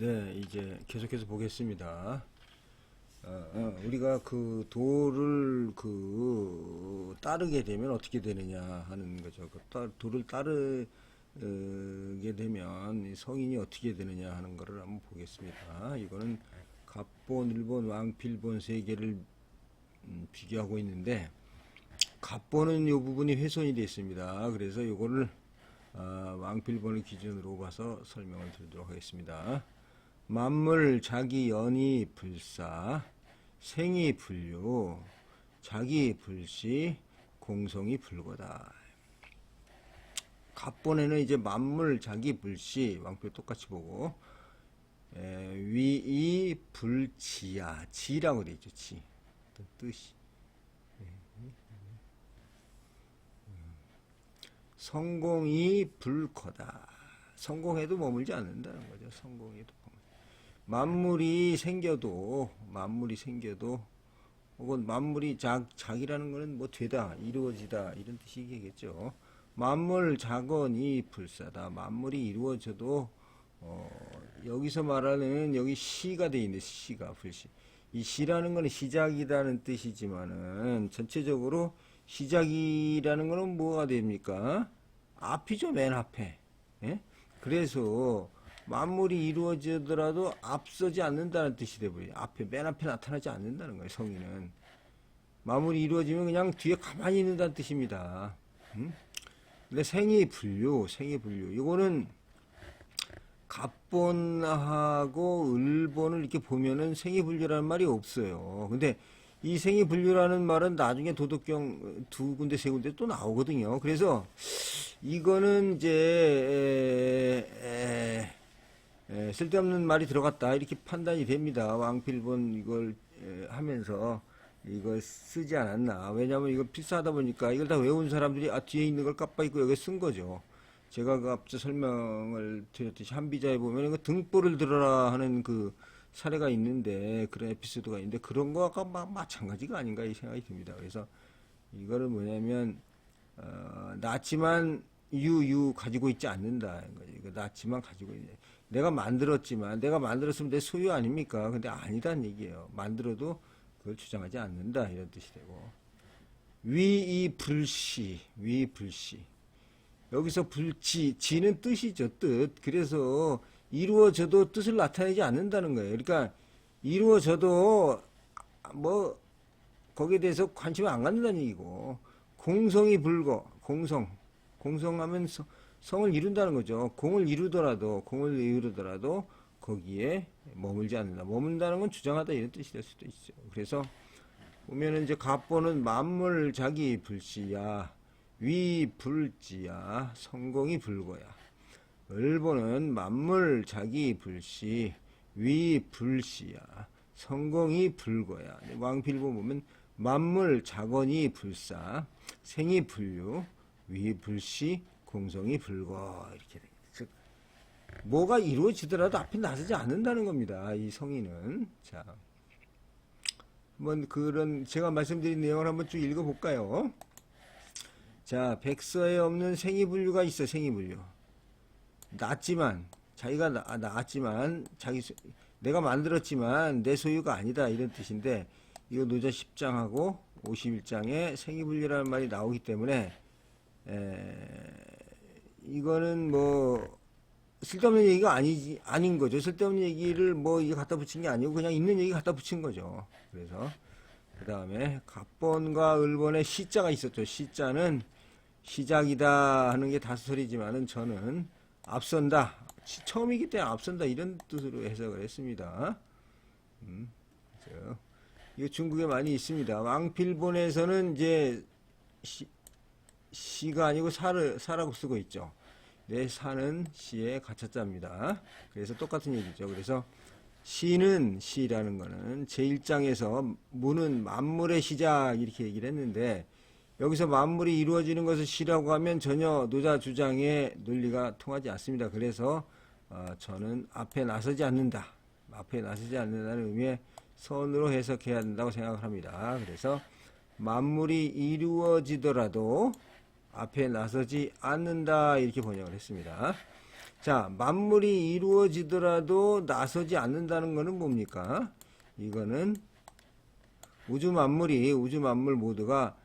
네, 이제 계속해서 보겠습니다. 우리가 그 도를 따르게 되면 어떻게 되느냐 하는 거죠. 도를 따르게 되면 이 성인이 어떻게 되느냐 하는 거를 한번 보겠습니다. 이거는 갑본, 일본, 왕필본 세 개를 비교하고 있는데, 갑본은 이 부분이 훼손이 되어 있습니다. 그래서 이거를 왕필본을 기준으로 봐서 설명을 드리도록 하겠습니다. 만물, 자기, 연이, 불사, 생이, 불유, 자기, 불시, 공성이, 불거다. 갑본에는 이제 만물, 자기, 불시, 왕필 똑같이 보고, 위이, 불지야, 지라고 되어 있죠. 지. 뜻이. 성공이 불거다. 성공해도 머물지 않는다는 거죠. 성공해도. 만물이 생겨도 혹은 만물이 작이라는 거는 뭐 되다, 이루어지다 이런 뜻이겠죠. 만물 작언이 불사다. 만물이 이루어져도 여기서 말하는 여기 시가 돼 있는데, 시가 불시. 이 시라는 거는 시작이라는 뜻이지만은 전체적으로 시작이라는 거는 뭐가 됩니까? 앞이죠, 맨 앞에. 예? 그래서 만물이 이루어지더라도 앞서지 않는다는 뜻이 되버려요. 맨 앞에 나타나지 않는다는 거예요, 성인은. 만물이 이루어지면 그냥 뒤에 가만히 있는다는 뜻입니다. 근데 생이 불유. 이거는 갑본하고 을본을 이렇게 보면은 생이 불유라는 말이 없어요. 근데 이 생이 불유라는 말은 나중에 도덕경 두 군데, 세 군데 또 나오거든요. 그래서 이거는 이제 쓸데없는 말이 들어갔다 이렇게 판단이 됩니다. 왕필본 이걸 하면서 이걸 쓰지 않았나. 왜냐하면 이거 필사하다 보니까 이걸 다 외운 사람들이 뒤에 있는 걸 깜빡 잊고 여기 쓴 거죠. 제가 그 앞서 설명을 드렸듯이 한비자에 보면 이거 등보를 들어라 하는 그 사례가 있는데, 그런 에피소드가 있는데, 그런 거가 마찬가지가 아닌가 이 생각이 듭니다. 그래서 이거는 뭐냐면 낳지만 유 가지고 있지 않는다는 거죠. 이거 낳지만 가지고 있는. 내가 만들었으면 내 소유 아닙니까? 근데 아니다는 얘기예요. 만들어도 그걸 주장하지 않는다 이런 뜻이 되고, 위이 불시. 여기서 지는 뜻이죠. 뜻. 그래서 이루어져도 뜻을 나타내지 않는다는 거예요. 그러니까 이루어져도 뭐 거기에 대해서 관심을 안 갖는다는 얘기고, 공성이 불거. 공성하면 성을 이룬다는 거죠. 공을 이루더라도 거기에 머물지 않는다. 머문다는 건 주장하다 이런 뜻이 될 수도 있죠. 그래서 보면은 이제 갑본은 만물, 자기, 불시야, 위, 불지야, 성공이 불거야. 을본은 만물, 자기, 불시, 위, 불시야, 성공이 불거야. 왕필본 보면 만물, 작언이 불사, 생이 불유, 위, 불시, 공성이 불거 이렇게 됩니다. 즉 뭐가 이루어지더라도 앞에 나서지 않는다는 겁니다. 이 성인은. 자, 한번 그런 제가 말씀드린 내용을 한번 쭉 읽어볼까요? 자, 백서에 없는 생이분류가 있어. 생이분류. 낳았지만, 자기가 낳았지만 내가 만들었지만 내 소유가 아니다 이런 뜻인데, 이거 노자 10장하고 51장에 생이분류라는 말이 나오기 때문에 이거는 뭐 쓸데없는 얘기가 아닌 거죠. 쓸데없는 얘기를 뭐 이게 갖다 붙인 게 아니고 그냥 있는 얘기 갖다 붙인 거죠. 그래서 그 다음에 갑본과 을본에 시자가 있었죠. 시자는 시작이다 하는 게 다수설이지만은 저는 앞선다, 처음이기 때문에 앞선다 이런 뜻으로 해석을 했습니다. 그렇죠. 이거 중국에 많이 있습니다. 왕필본에서는 이제 시가 아니고 사라고 쓰고 있죠. 내 사는 시의 가짜자입니다. 그래서 똑같은 얘기죠. 그래서 시라는 거는 제1장에서 무는 만물의 시작 이렇게 얘기를 했는데, 여기서 만물이 이루어지는 것을 시라고 하면 전혀 노자 주장의 논리가 통하지 않습니다. 그래서 저는 앞에 나서지 않는다는 의미의 선으로 해석해야 된다고 생각을 합니다. 그래서 만물이 이루어지더라도 앞에 나서지 않는다 이렇게 번역을 했습니다. 자, 만물이 이루어지더라도 나서지 않는다는 것은 뭡니까? 이거는 우주 만물 모두가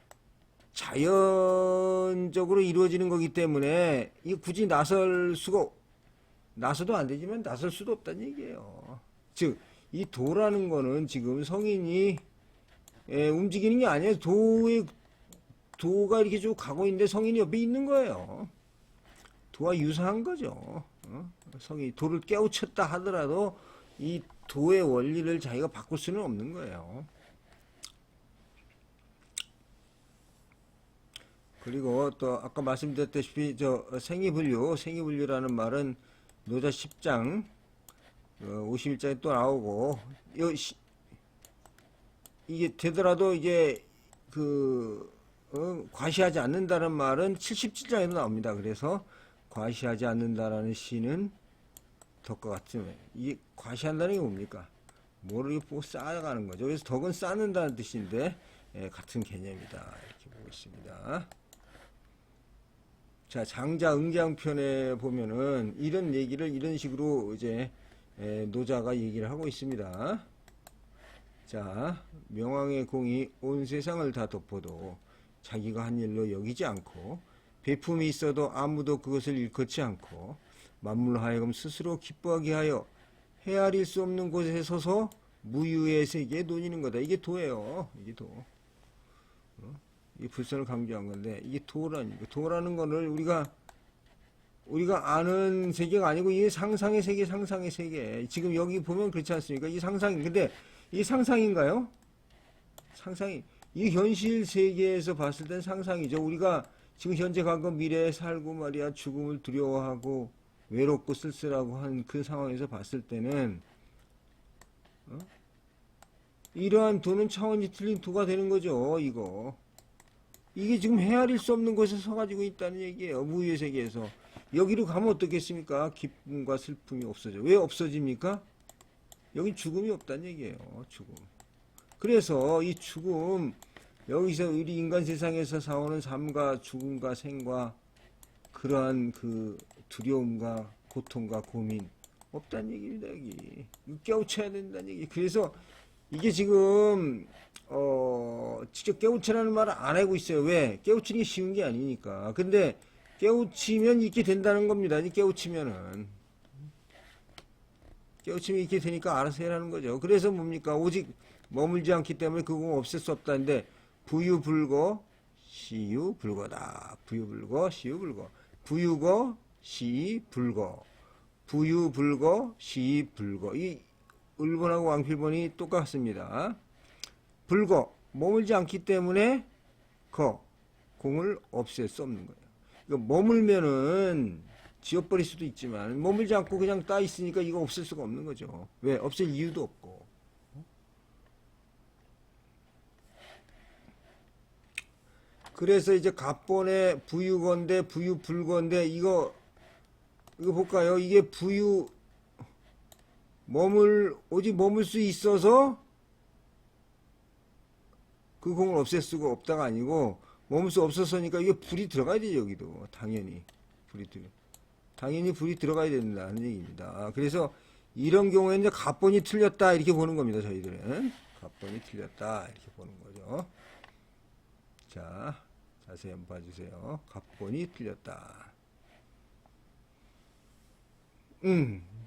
자연적으로 이루어지는 거기 때문에 이 굳이 나서도 안 되지만 나설 수도 없다는 얘기예요. 즉, 이 도라는 거는 지금 성인이 움직이는 게 아니에요. 도가 이렇게 쭉 가고 있는데 성인이 옆에 있는 거예요. 도와 유사한 거죠. 성이 도를 깨우쳤다 하더라도 이 도의 원리를 자기가 바꿀 수는 없는 거예요. 그리고 또 아까 말씀드렸다시피 생이분류라는 말은 노자 10장 51장에 또 나오고 이게 되더라도 이제 과시하지 않는다는 말은 77장에도 나옵니다. 그래서 과시하지 않는다라는 시는 덕과 같으면 이게 과시한다는 게 뭡니까? 뭐를 보고 쌓아가는 거죠. 그래서 덕은 쌓는다는 뜻인데 같은 개념이다 이렇게 보고 있습니다. 자, 장자 응장편에 보면은 이런 얘기를 이런 식으로 이제 노자가 얘기를 하고 있습니다. 자, 명왕의 공이 온 세상을 다 덮어도 자기가 한 일로 여기지 않고 배품이 있어도 아무도 그것을 일컫지 않고 만물 하여금 스스로 기뻐하게 하여 헤아릴 수 없는 곳에 서서 무유의 세계에 논이는 거다. 이게 도예요. 이게 도. 이 불선을 강조한 건데 이게 도라는 거를 우리가 아는 세계가 아니고 이게 상상의 세계. 지금 여기 보면 그렇지 않습니까? 이 상상, 근데 이 상상인가요? 이 현실 세계에서 봤을 땐 상상이죠. 우리가 지금 현재 과거 미래에 살고 말이야 죽음을 두려워하고 외롭고 쓸쓸하고 한 그 상황에서 봤을 때는 이러한 도는 차원이 틀린 도가 되는 거죠. 이게 지금 헤아릴 수 없는 곳에 서가지고 있다는 얘기예요. 무유의 세계에서. 여기로 가면 어떻겠습니까? 기쁨과 슬픔이 없어져. 왜 없어집니까? 여긴 죽음이 없다는 얘기예요. 죽음. 그래서 이 죽음, 여기서 우리 인간 세상에서 사오는 삶과 죽음과 생과 그러한 그 두려움과 고통과 고민 없다는 얘기입니다. 여기 깨우쳐야 된다는 얘기. 그래서 이게 지금 직접 깨우치라는 말을 안 하고 있어요. 왜? 깨우치는 게 쉬운 게 아니니까. 근데 깨우치면 있게 된다는 겁니다. 깨우치면 있게 되니까 알아서 해라는 거죠. 그래서 뭡니까? 오직 머물지 않기 때문에 그거 없앨 수 없다는데 부유불거 시유불거다. 부유불거 시유불거. 부유거 시불거. 부유불거 시불거. 이 을본하고 왕필본이 똑같습니다. 불거 머물지 않기 때문에 공을 없앨 수 없는 거예요. 이거 머물면은 지워버릴 수도 있지만 머물지 않고 그냥 따 있으니까 이거 없앨 수가 없는 거죠. 왜? 없앨 이유도 없고. 그래서 이제 갑본의 부유건데 부유불건데 이거 볼까요? 이게 오직 머물 수 있어서 그 공을 없앨 수가 없다가 아니고 머물 수 없었으니까 이게 불이 들어가야 되죠. 여기도 당연히 불이 들어가야 된다는 얘기입니다. 그래서 이런 경우에는 이제 갑본이 틀렸다 이렇게 보는 겁니다. 저희들은 갑본이 틀렸다 이렇게 보는 거죠. 자, 자세히 한번 봐주세요. 갑본이 틀렸다.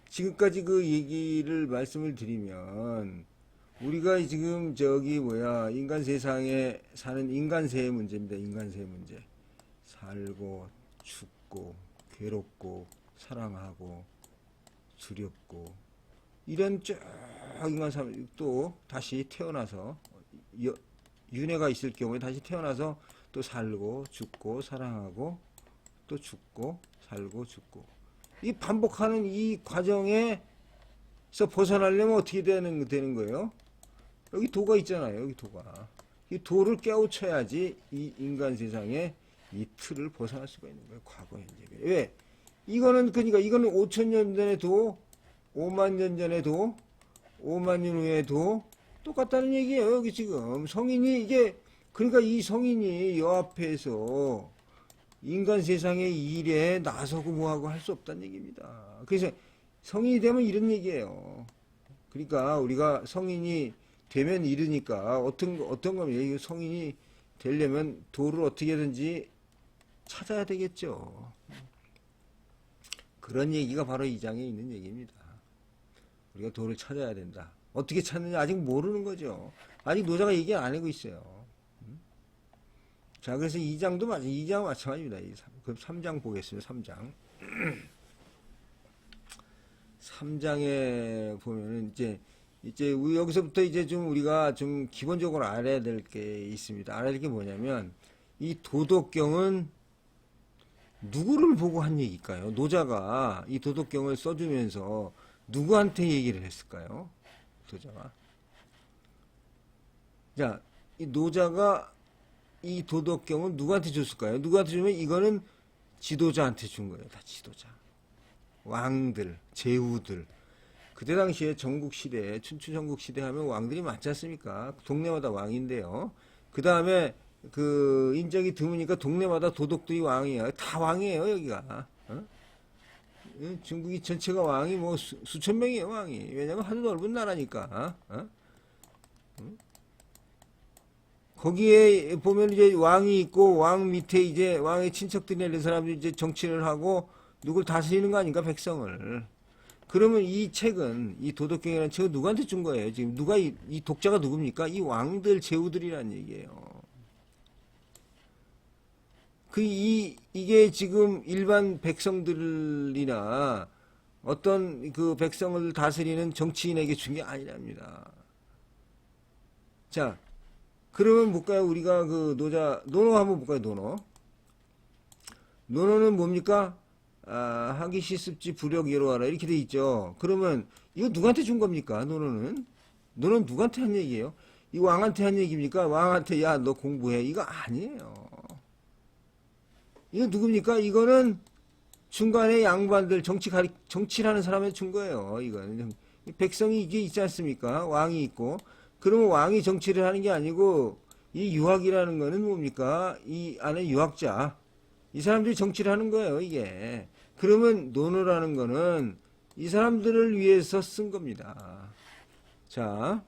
지금까지 그 얘기를 말씀을 드리면 우리가 지금 인간 세상에 사는 인간세의 문제입니다. 인간세의 문제. 살고 죽고 괴롭고 사랑하고 두렵고 이런 쭉 인간 삶 또 다시 태어나서 윤회가 있을 경우에 다시 태어나서 또 살고 죽고 사랑하고 또 죽고 살고 죽고 이 반복하는 이 과정에서 벗어나려면 어떻게 되는 거예요? 여기 도가 있잖아요. 여기 도가. 이 도를 깨우쳐야지 이 인간 세상에 이 틀을 벗어날 수가 있는 거예요. 과거, 현재. 왜? 이거는 5,000년 전의 도, 5만 년 전의 도, 5만 년 후의 도 똑같다는 얘기예요. 여기 지금 성인이 이 성인이 여 앞에서 인간 세상의 일에 나서고 뭐하고 할 수 없다는 얘기입니다. 그래서 성인이 되면 이런 얘기예요. 그러니까 우리가 성인이 되면 이르니까 어떤 거면 성인이 되려면 도를 어떻게든지 찾아야 되겠죠. 그런 얘기가 바로 이 장에 있는 얘기입니다. 우리가 도를 찾아야 된다. 어떻게 찾느냐 아직 모르는 거죠. 아직 노자가 얘기 안 하고 있어요. 자, 그래서 2장 마찬가지입니다. 그럼 3장 보겠습니다. 3장. 3장에 보면은 이제 여기서부터 이제 좀 우리가 좀 기본적으로 알아야 될 게 있습니다. 알아야 될 게 뭐냐면 이 도덕경은 누구를 보고 한 얘기일까요? 노자가 이 도덕경을 써주면서 누구한테 얘기를 했을까요? 노자가. 자, 이 노자가 이 도덕경은 누구한테 줬을까요? 누구한테 주면 이거는 지도자한테 준 거예요. 다 지도자. 왕들, 제후들. 그때 당시에 전국시대, 춘추 전국시대 하면 왕들이 많지 않습니까? 동네마다 왕인데요. 그 다음에 그 인적이 드무니까 동네마다 도덕들이 왕이에요. 다 왕이에요, 여기가. 어? 중국이 전체가 왕이 뭐 수천 명이에요, 왕이. 왜냐면 하도 넓은 나라니까. 어? 거기에 보면 이제 왕이 있고 왕 밑에 이제 왕의 친척들이나 이런 사람들이 이제 정치를 하고 누굴 다스리는 거 아닌가, 백성을. 그러면 이 책은, 이 도덕경이라는 책은 누구한테 준 거예요? 지금 누가 이 독자가 누굽니까? 이 왕들, 제후들이란 얘기예요. 이게 지금 일반 백성들이나 어떤 그 백성을 다스리는 정치인에게 준 게 아니랍니다. 자, 그러면 볼까요? 우리가 그 노노 한번 볼까요? 노노는 뭡니까? 하기 시습지 부력 예로하라 이렇게 돼 있죠. 그러면 이거 누구한테 준 겁니까? 노노는 누구한테 한 얘기예요? 이 왕한테 한 얘기입니까? 왕한테 야 너 공부해 이거 아니에요. 이거 누굽니까? 이거는 중간에 양반들 정치라는 사람한테 준 거예요. 이거는 백성이 이게 있지 않습니까? 왕이 있고 그러면 왕이 정치를 하는 게 아니고 이 유학이라는 거는 뭡니까? 이 안에 유학자 이 사람들이 정치를 하는 거예요. 이게 그러면 노노라는 거는 이 사람들을 위해서 쓴 겁니다. 자,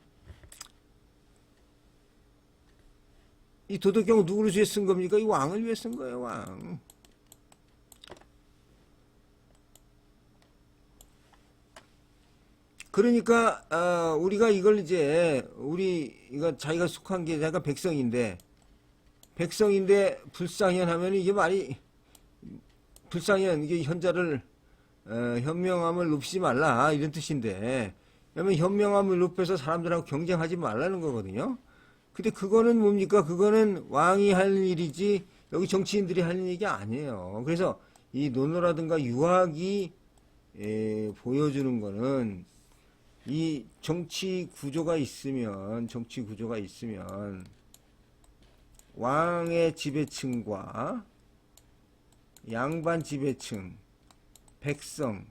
이 도덕경은 누구를 위해 쓴 겁니까? 이 왕을 위해 쓴 거예요. 왕. 그러니까 우리가 이걸 이제 이거 자기가 속한 게 자기가 백성인데 불쌍현 하면 이게 말이 불쌍현 이게 현자를 현명함을 높이지 말라 이런 뜻인데 왜냐면 현명함을 높여서 사람들하고 경쟁하지 말라는 거거든요. 근데 그거는 뭡니까? 그거는 왕이 하는 일이지 여기 정치인들이 하는 얘기 아니에요. 그래서 이 논어라든가 유학이 보여주는 거는 이 정치 구조가 있으면 왕의 지배층과 양반 지배층, 백성,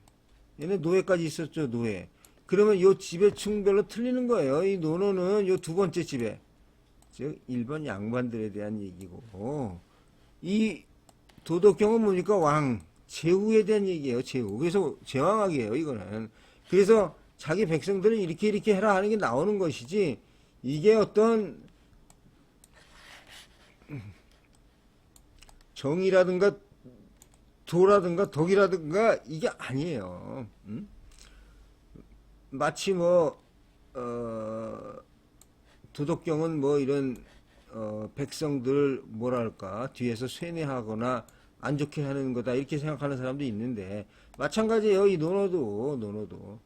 얘네 노예까지 있었죠, 노예. 그러면 요 지배층별로 틀리는 거예요. 이 논어는 요 두 번째 지배, 즉 일반 양반들에 대한 얘기고 이 도덕경은 뭡니까? 왕, 제후에 대한 얘기예요. 제후. 그래서 제왕학이에요, 이거는. 그래서 자기 백성들은 이렇게 해라 하는 게 나오는 것이지 이게 어떤 정이라든가 도라든가 덕이라든가 이게 아니에요. 마치 도덕경은 뭐 이런 백성들을 뭐랄까 뒤에서 쇠뇌하거나 안 좋게 하는 거다 이렇게 생각하는 사람도 있는데 마찬가지예요. 이 논어도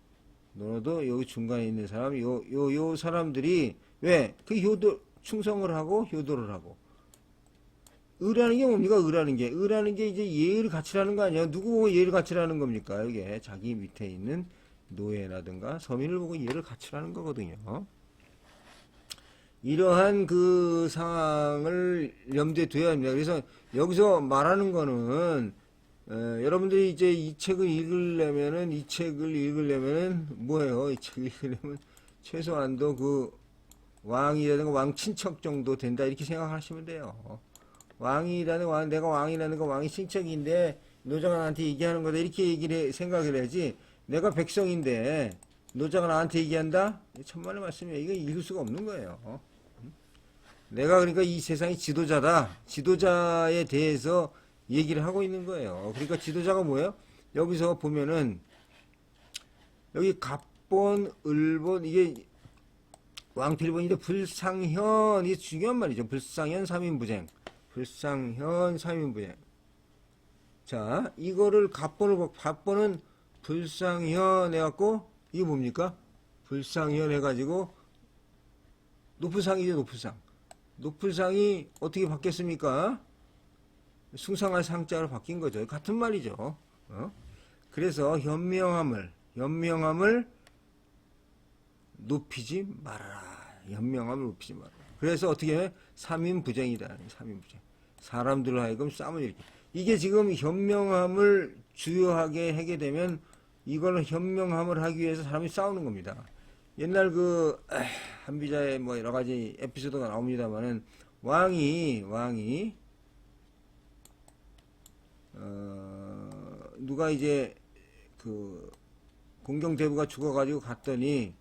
여기 중간에 있는 사람 요 사람들이 왜 그 효도 충성을 하고 효도를 하고 의라는 게 뭡니까? 의라는 게 이제 예의를 갖추라는 거 아니에요? 누구 보고 예의를 갖추라는 겁니까? 이게 자기 밑에 있는 노예라든가 서민을 보고 예의를 갖추라는 거거든요. 이러한 그 상황을 염두에 둬야 합니다. 그래서 여기서 말하는 거는 여러분들이 이제 이 책을 읽으려면은 뭐예요? 이 책을 읽으려면 최소한도 그 왕이라든가 왕 친척 정도 된다 이렇게 생각하시면 돼요. 내가 왕이라는 거 왕이 친척인데 노자가 나한테 얘기하는 거다 이렇게 생각을 해야지. 내가 백성인데 노자가 나한테 얘기한다? 천만의 말씀이야. 이거 읽을 수가 없는 거예요. 내가 그러니까 이 세상의 지도자다. 지도자에 대해서 얘기를 하고 있는 거예요. 그러니까 지도자가 뭐예요? 여기서 보면은 여기 갑본, 을본 이게 왕필본인데 불상현 이게 중요한 말이죠. 불상현 3인부쟁. 불상현 3인부쟁. 자, 이거를 갑본은 불상현 해갖고 이게 뭡니까? 불상현 해가지고 높은 상이죠. 높은 상. 높은 상이 어떻게 바뀌었습니까? 숭상할 상자로 바뀐 거죠. 같은 말이죠. 그래서 현명함을 높이지 말아라. 현명함을 높이지 말아라. 그래서 어떻게 해? 3인부쟁이다. 3인부쟁. 사람들로 하여금 싸움을 일으켜. 이게 지금 현명함을 주요하게 하게 되면 이걸 현명함을 하기 위해서 사람이 싸우는 겁니다. 옛날 한비자의 뭐 여러 가지 에피소드가 나옵니다만은 왕이 누가 이제 공경대부가 죽어가지고 갔더니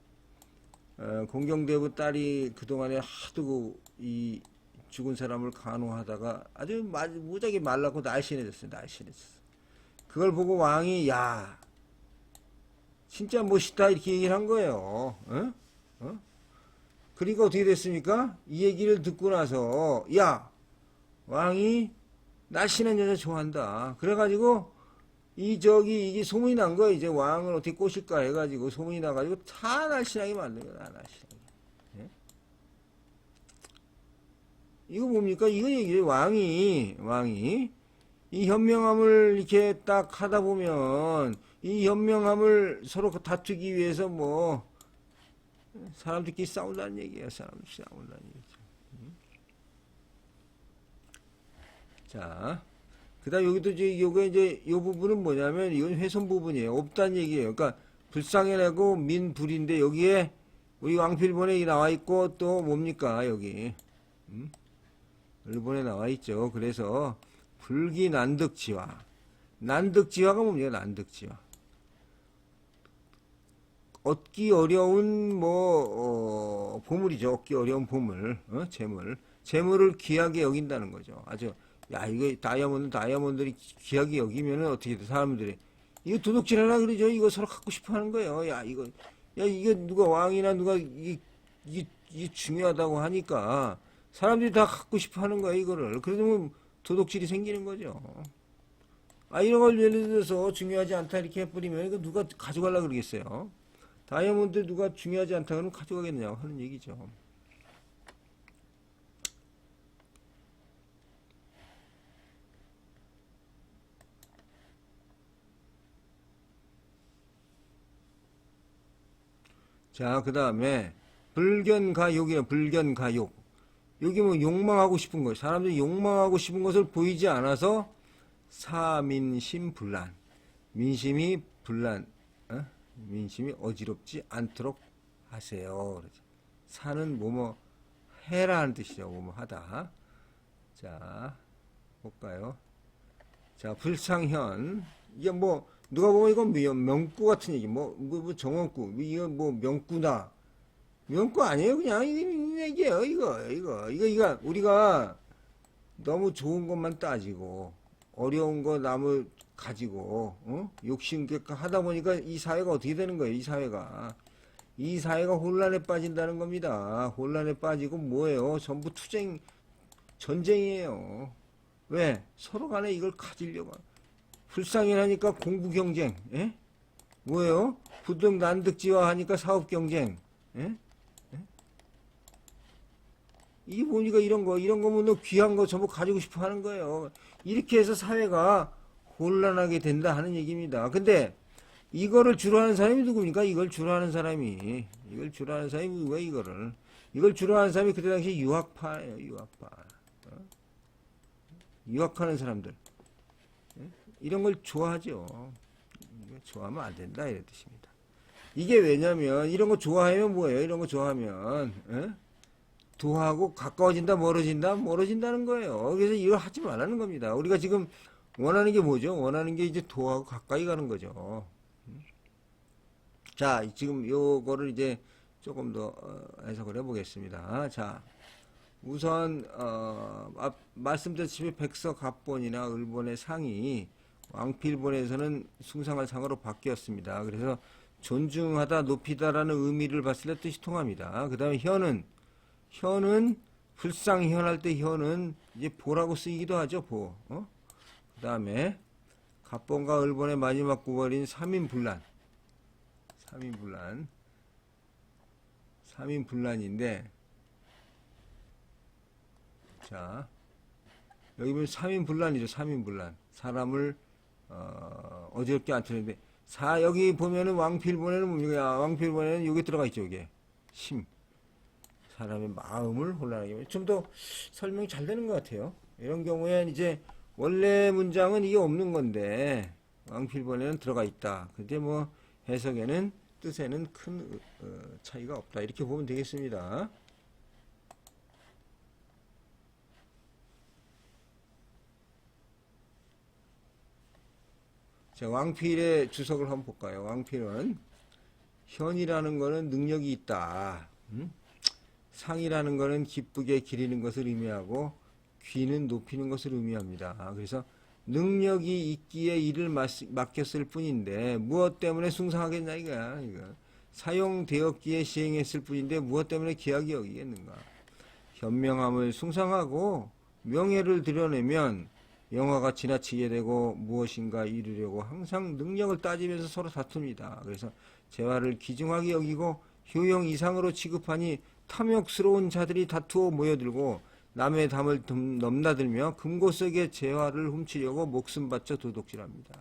공경대부 딸이 그동안에 하도 이 죽은 사람을 간호하다가 아주 무지하게 말랐고 날씬해졌어요. 그걸 보고 왕이 야 진짜 멋있다 이렇게 얘기를 한 거예요. 그러니까 어떻게 됐습니까? 이 얘기를 듣고 나서 야 왕이 날씬한 여자 좋아한다. 그래가지고 이게 소문이 난 거야. 이제 왕을 어떻게 꼬실까 해가지고 소문이 나가지고 다 날씬하게 만든 거야. 날씬하게. 예? 이거 뭡니까? 이거 얘기예요. 왕이 이 현명함을 이렇게 딱 하다 보면 이 현명함을 서로 다투기 위해서 뭐 사람들끼리 싸운다는 얘기예요. 사람들끼리 싸운다는 얘기죠. 자, 그다음 여기도 이제 요 부분은 뭐냐면 이건 훼손 부분이에요. 없다는 얘기예요. 그러니까 불상해내고 민불인데 여기에 우리 왕필본에 나와 있고 또 뭡니까 여기 일본에 나와 있죠. 그래서 불기난득지화. 난득지화가 뭡니까? 난득지화. 얻기 어려운 보물이죠. 얻기 어려운 보물, 재물을 귀하게 여긴다는 거죠. 아주 이거 다이아몬드를 귀하게 여기면은 어떻게 돼? 사람들이 이거 도둑질하라 그러죠. 이거 서로 갖고 싶어 하는 거예요. 이거 누가 왕이나 누가 이게 중요하다고 하니까 사람들이 다 갖고 싶어 하는 거예요. 이거를. 그러면 도둑질이 생기는 거죠. 이런 걸 예를 들어서 중요하지 않다 이렇게 해버리면 이거 누가 가져가려고 그러겠어요. 다이아몬드 누가 중요하지 않다 그러면 가져가겠냐고 하는 얘기죠. 자, 그 다음에 불견가욕이에요. 불견가욕. 여기 뭐 욕망하고 싶은 거, 사람들이 욕망하고 싶은 것을 보이지 않아서 사민심불란. 민심이 불란, 민심이 어지럽지 않도록 하세요. 사는 뭐뭐 해라는 뜻이죠. 뭐뭐 하다. 자, 볼까요? 자, 불상현. 이게 뭐 누가 보면 이건 명구 같은 얘기. 뭐 정원구. 이거 뭐 명구다. 명구 아니에요. 그냥 이 얘기예요. 이거 우리가 너무 좋은 것만 따지고 어려운 거 남을 가지고 욕심 하다 보니까 이 사회가 어떻게 되는 거예요? 이 사회가 혼란에 빠진다는 겁니다. 혼란에 빠지고 뭐예요? 전부 전쟁이에요. 왜? 서로 간에 이걸 가지려고. 불상이라니까 공부 경쟁. 예? 뭐예요? 부득 난득지화 하니까 사업 경쟁. 예? 이게 뭡니까? 이런 거면 너 귀한 거 전부 가지고 싶어 하는 거예요. 이렇게 해서 사회가 혼란하게 된다 하는 얘기입니다. 근데 이거를 주로 하는 사람이 누굽니까? 이걸 주로 하는 사람이 누구야? 이걸 주로 하는 사람이 그때 당시 유학파예요. 유학하는 사람들. 이런 걸 좋아하죠. 좋아하면 안 된다 이런 뜻입니다. 이게 왜냐면 이런 거 좋아하면 뭐예요? 이런 거 좋아하면 도하고 가까워진다, 멀어진다, 멀어진다는 거예요. 그래서 이걸 하지 말라는 겁니다. 우리가 지금 원하는 게 뭐죠? 원하는 게 이제 도하고 가까이 가는 거죠. 자, 지금 요거를 이제 조금 더 해석을 해보겠습니다. 자, 우선 말씀드렸다시피 백서갑본이나 을본의 상이 왕필본에서는 숭상할 상으로 바뀌었습니다. 그래서 존중하다, 높이다라는 의미를 봤을 때 뜻이 통합니다. 그 다음에 현은 불상현할 때 현은 이제 보라고 쓰이기도 하죠. 보. 그 다음에 갑본과 을본의 마지막 구월인 3인분란인데 자, 여기 보면 3인분란이죠. 3인분란. 사람을 어지럽게 안 틀는데 여기 보면은 왕필본에는 뭡니까? 왕필본에는 여기 들어가 있죠. 이게 사람의 마음을 혼란하게 하면 좀 더 설명이 잘 되는 것 같아요. 이런 경우엔 이제 원래 문장은 이게 없는 건데 왕필본에는 들어가 있다. 근데 뭐 해석에는 뜻에는 큰 차이가 없다. 이렇게 보면 되겠습니다. 자, 왕필의 주석을 한번 볼까요? 왕필은 현이라는 거는 능력이 있다. 상이라는 거는 기쁘게 기리는 것을 의미하고 귀는 높이는 것을 의미합니다. 그래서 능력이 있기에 이를 맡겼을 뿐인데 무엇 때문에 숭상하겠냐 이거야. 사용되었기에 시행했을 뿐인데 무엇 때문에 귀하게 여기겠는가. 현명함을 숭상하고 명예를 드러내면 영화가 지나치게 되고 무엇인가 이루려고 항상 능력을 따지면서 서로 다툽니다. 그래서 재화를 귀중하게 여기고 효용 이상으로 취급하니 탐욕스러운 자들이 다투어 모여들고 남의 담을 넘나들며 금고석의 재화를 훔치려고 목숨 바쳐 도둑질합니다.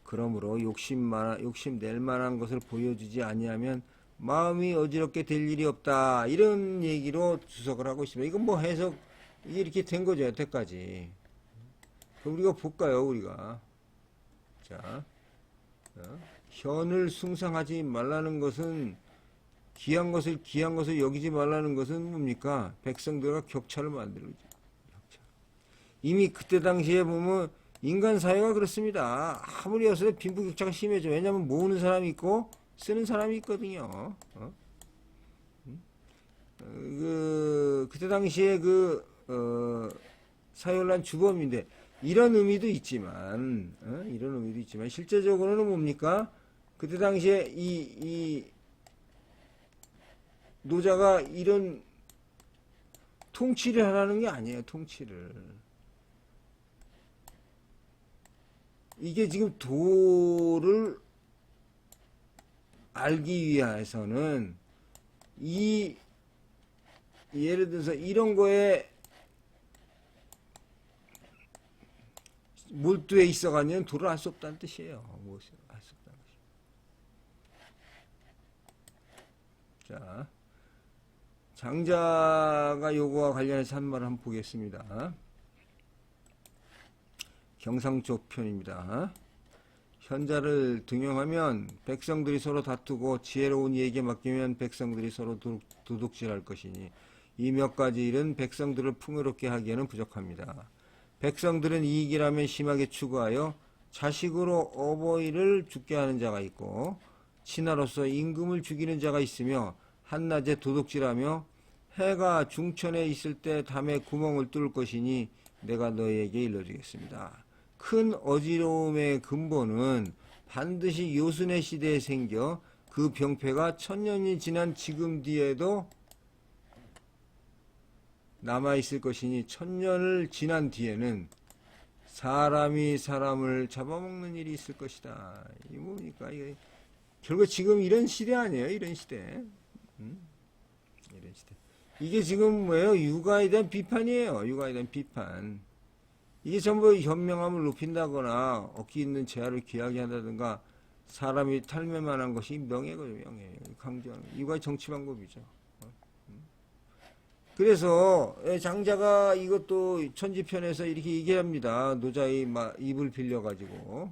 그러므로 욕심낼 만한 것을 보여주지 아니하면 마음이 어지럽게 될 일이 없다. 이런 얘기로 주석을 하고 있습니다. 이건 뭐 해석 이게 이렇게 된 거죠. 여태까지. 그럼 우리가 볼까요? 우리가 자, 현을 숭상하지 말라는 것은 귀한 것을 여기지 말라는 것은 뭡니까? 백성들과 격차를 만들죠. 이미 그때 당시에 보면 인간 사회가 그렇습니다. 아무리 어서 빈부격차가 심해져. 왜냐하면 모으는 사람이 있고 쓰는 사람이 있거든요. 그때 당시에 사회혼란 주범인데 이런 의미도 있지만 실제적으로는 뭡니까? 그때 당시에 이 노자가 이런 통치를 하라는 게 아니에요. 통치를. 이게 지금 도를 알기 위해서는 예를 들어서 이런 거에 몰두해 있어가면 도를 알 수 없다는 뜻이에요. 무엇을 알 수 없다는 것이. 자, 장자가 요거와 관련해서 한 말을 한번 보겠습니다. 경상쪽 편입니다. 현자를 등용하면 백성들이 서로 다투고 지혜로운 이에게 맡기면 백성들이 서로 도둑질할 것이니 이 몇 가지 일은 백성들을 풍요롭게 하기에는 부족합니다. 백성들은 이익이라면 심하게 추구하여 자식으로 어버이를 죽게 하는 자가 있고 친아로서 임금을 죽이는 자가 있으며 한낮에 도둑질하며 해가 중천에 있을 때 담에 구멍을 뚫을 것이니 내가 너희에게 일러주겠습니다. 큰 어지러움의 근본은 반드시 요순의 시대에 생겨 그 병폐가 1000년이 지난 지금 뒤에도 남아있을 것이니 1000년을 지난 뒤에는 사람이 사람을 잡아먹는 일이 있을 것이다. 이게 뭡니까? 이게 결국 지금 이런 시대 아니에요? 이런 시대. 이런 시대. 이게 지금 뭐예요? 육아에 대한 비판이에요. 육아에 대한 비판. 이게 전부 현명함을 높인다거나 얻기 있는 재화를 귀하게 한다든가 사람이 탈매만한 것이 명예거든요. 명예. 강조하는 이거 정치 방법이죠. 그래서 장자가 이것도 천지편에서 이렇게 얘기합니다. 노자의 입을 빌려가지고.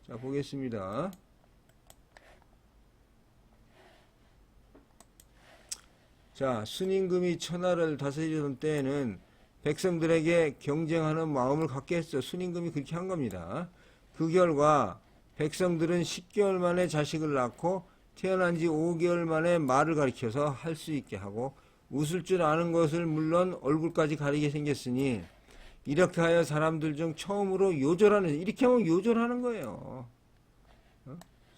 자, 보겠습니다. 자, 순임금이 천하를 다스리던 때에는 백성들에게 경쟁하는 마음을 갖게 했어. 순임금이 그렇게 한 겁니다. 그 결과 백성들은 10개월 만에 자식을 낳고 태어난 지 5개월 만에 말을 가리켜서 할 수 있게 하고 웃을 줄 아는 것을 물론 얼굴까지 가리게 생겼으니 이렇게 하여 사람들 중 처음으로 요절하는, 이렇게 하면 요절하는 거예요.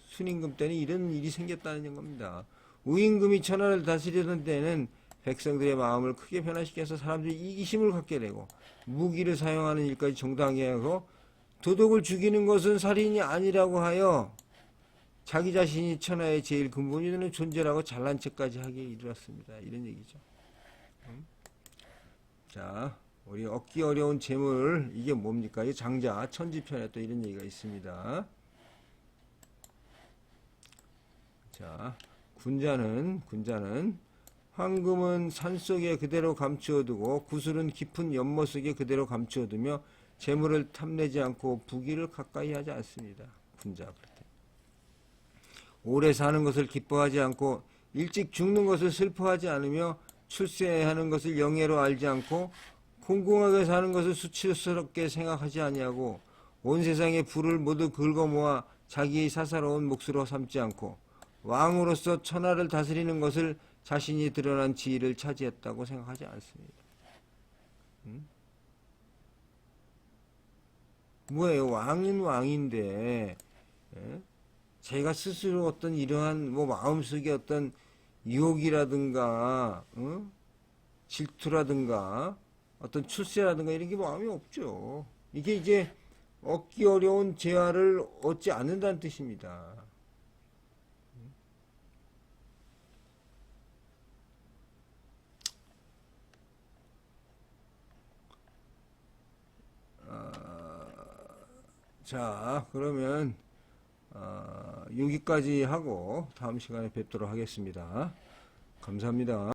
순임금 때는 이런 일이 생겼다는 겁니다. 우임금이 천하를 다스리던 때는 백성들의 마음을 크게 변화시켜서 사람들이 이기심을 갖게 되고 무기를 사용하는 일까지 정당하게 하고 도덕을 죽이는 것은 살인이 아니라고 하여 자기 자신이 천하의 제일 근본이 되는 존재라고 잘난 척까지 하기에 이르렀습니다. 이런 얘기죠. 자, 우리 얻기 어려운 재물, 이게 뭡니까? 이 장자 천지편에 또 이런 얘기가 있습니다. 자, 군자는 황금은 산속에 그대로 감추어두고 구슬은 깊은 연못 속에 그대로 감추어두며 재물을 탐내지 않고 부귀를 가까이 하지 않습니다. 군자 그렇게 오래 사는 것을 기뻐하지 않고 일찍 죽는 것을 슬퍼하지 않으며 출세하는 것을 영예로 알지 않고 공공하게 사는 것을 수치스럽게 생각하지 아니하고 온 세상의 부를 모두 긁어 모아 자기의 사사로운 몫으로 삼지 않고 왕으로서 천하를 다스리는 것을 자신이 드러난 지위를 차지했다고 생각하지 않습니다. 뭐예요? 왕은 왕인데, 예? 제가 스스로 어떤 이러한 뭐 마음속에 어떤 유혹이라든가, 질투라든가, 어떤 출세라든가 이런 게 마음이 없죠. 이게 이제 얻기 어려운 재화를 얻지 않는다는 뜻입니다. 자, 그러면 여기까지 하고 다음 시간에 뵙도록 하겠습니다. 감사합니다.